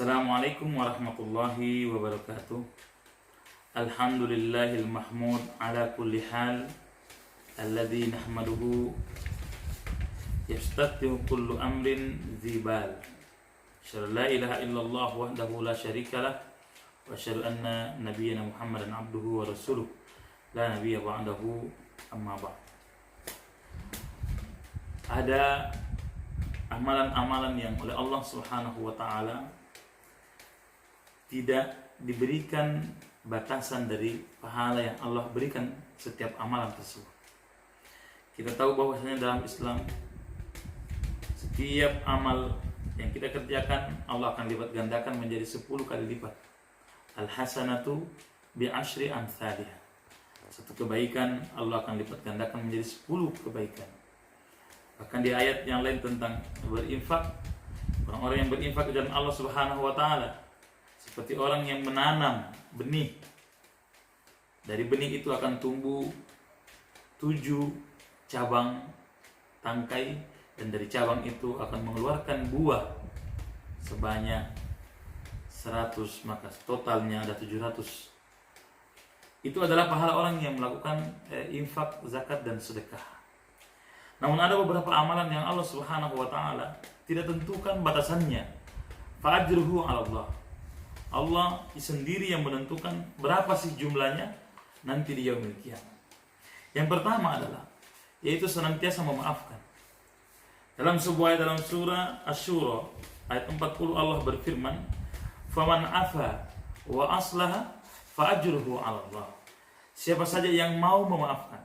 Assalamualaikum warahmatullahi wabarakatuh. Alhamdulillahil mahmud ala kulli hal alladzi nahmaduhu yastati'u kullu amrin dzibal. Asyhadu la ilaha illallah wahdahu la syarikalah wa asyhadu anna nabiyyana Muhammadan abduhu wa rasuluh la nabiyya ba'dahu amma ba'd. Ada amalan-amalan yang oleh Allah Subhanahu wa taala tidak diberikan batasan dari pahala yang Allah berikan setiap amalan tersebut. Kita tahu bahwasanya dalam Islam setiap amal yang kita kerjakan Allah akan lipat gandakan menjadi 10 kali lipat. Al-hasanatu bi'ashri amsalihah. Satu kebaikan Allah akan lipat gandakan menjadi 10 kebaikan. Bahkan di ayat yang lain tentang berinfak, orang-orang yang berinfak ke jalan Allah Subhanahu wa taala seperti orang yang menanam benih. Dari benih itu akan tumbuh 7 cabang tangkai, dan dari cabang itu akan mengeluarkan buah sebanyak 100, maka totalnya ada 700. Itu adalah pahala orang yang melakukan infak, zakat dan sedekah. Namun ada beberapa amalan yang Allah Subhanahu wa taala tidak tentukan batasannya. Fa'ajruhu 'ala Allah. Allah sendiri yang menentukan berapa sih jumlahnya nanti di yaumil qiyamah. Yang pertama adalah yaitu senantiasa memaafkan. Dalam surah Asy-Syura ayat 40 Allah berfirman, "Faman afa wa aslaha fa ajruhu 'ala Allah." Siapa saja yang mau memaafkan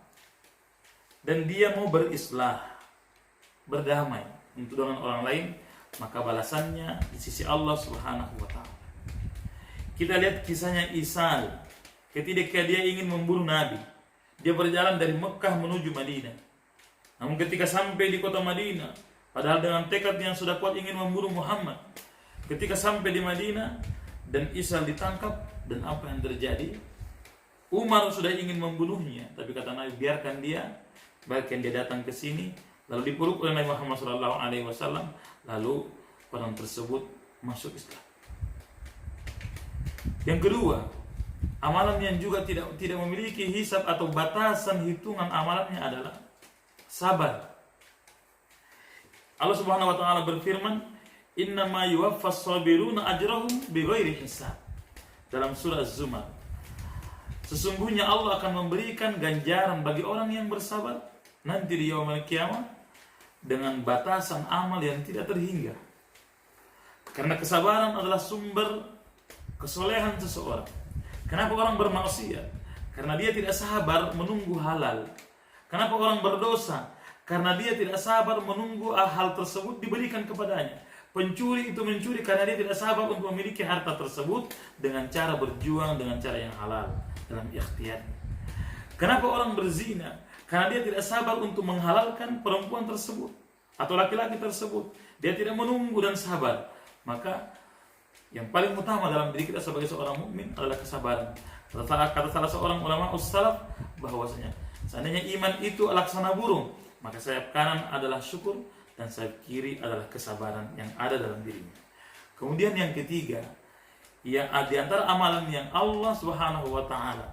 dan dia mau berislah, berdamai untuk dengan orang lain, maka balasannya di sisi Allah Subhanahu wa taala. Kita lihat kisahnya Isa ketika dia ingin membunuh Nabi. Dia berjalan dari Mekah menuju Madinah. Namun ketika sampai di kota Madinah, padahal dengan tekad yang sudah kuat ingin membunuh Muhammad, ketika sampai di Madinah dan Isa ditangkap, dan apa yang terjadi? Umar sudah ingin membunuhnya, tapi kata Nabi, biarkan dia datang ke sini. Lalu dipeluk oleh Nabi Muhammad SAW. Lalu orang tersebut masuk Islam. Yang kedua, amalan yang juga tidak memiliki hisab atau batasan hitungan amalannya adalah sabar. Allah Subhanahu wa taala berfirman, "Innama yuwaffas sabiruna ajrahum bighairi hisab." Dalam surah Az-Zumar. Sesungguhnya Allah akan memberikan ganjaran bagi orang yang bersabar nanti di yaumil qiyamah dengan batasan amal yang tidak terhingga. Karena kesabaran adalah sumber kesolehan seseorang. Kenapa orang bermaksiat? Karena dia tidak sabar menunggu halal. Kenapa orang berdosa? Karena dia tidak sabar menunggu hal tersebut diberikan kepadanya. Pencuri itu mencuri karena dia tidak sabar untuk memiliki harta tersebut dengan cara berjuang dengan cara yang halal dalam ikhtiar. Kenapa orang berzina? Karena dia tidak sabar untuk menghalalkan perempuan tersebut atau laki-laki tersebut. Dia tidak menunggu dan sabar. Maka yang paling utama dalam diri kita sebagai seorang mukmin adalah kesabaran. Kata salah seorang ulama salaf bahwasanya seandainya iman itu laksana burung, maka sayap kanan adalah syukur dan sayap kiri adalah kesabaran yang ada dalam dirinya. Kemudian yang ketiga, yang di antara amalan yang Allah Subhanahu wa taala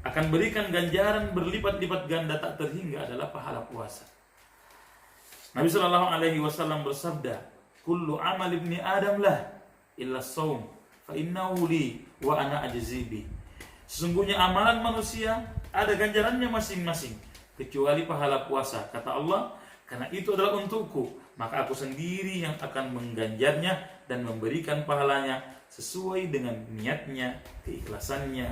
akan berikan ganjaran berlipat-lipat ganda tak terhingga adalah pahala puasa. Nabi sallallahu alaihi wasallam bersabda, "Kullu amal ibni Adam lah illa shaum, fa innahu li wa ana ajzi bi." Sesungguhnya amalan manusia ada ganjarannya masing-masing kecuali pahala puasa. Kata Allah, karena itu adalah untukku, maka aku sendiri yang akan mengganjarnya dan memberikan pahalanya sesuai dengan niatnya, keikhlasannya,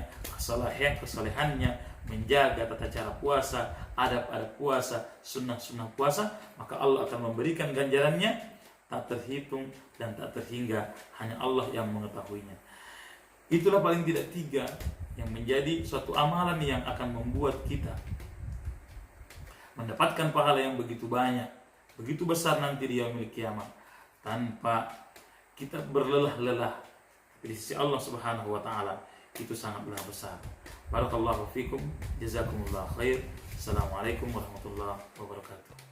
kesalehannya, menjaga tata cara puasa, adab-adab puasa, sunnah-sunnah puasa, maka Allah akan memberikan ganjarannya tak terhitung dan tak terhingga, hanya Allah yang mengetahuinya. Itulah paling tidak 3 yang menjadi suatu amalan yang akan membuat kita mendapatkan pahala yang begitu banyak, begitu besar nanti di yaumil qiyamah, tanpa kita berlelah-lelah. Di sisi Allah Subhanahu wa taala itu sangatlah besar. Barakallahu fikum, jazakumullah khair. Assalamualaikum warahmatullahi wabarakatuh.